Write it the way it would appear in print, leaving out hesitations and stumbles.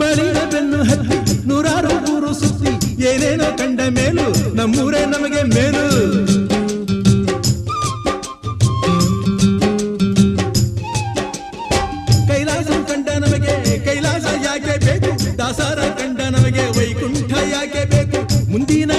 ಬಳಿದ ಬೆನ್ನು ಹತ್ತಿ ನೂರಾರು ಊರು ಸುತ್ತಿ ಏನೇನೋ ಕಂಡ ಮೇಲು ನಮ್ಮೂರೇ ನಮಗೆ ಮೇಲು. ಕೈಲಾಸ ಕಂಡ ನಮಗೆ ಕೈಲಾಸ ಯಾಕೆ ಬೇಕು, ದಾಸರ ಕಂಡ ನಮಗೆ ವೈಕುಂಠ ಯಾಕೆ ಬೇಕು. ಮುಂದಿನ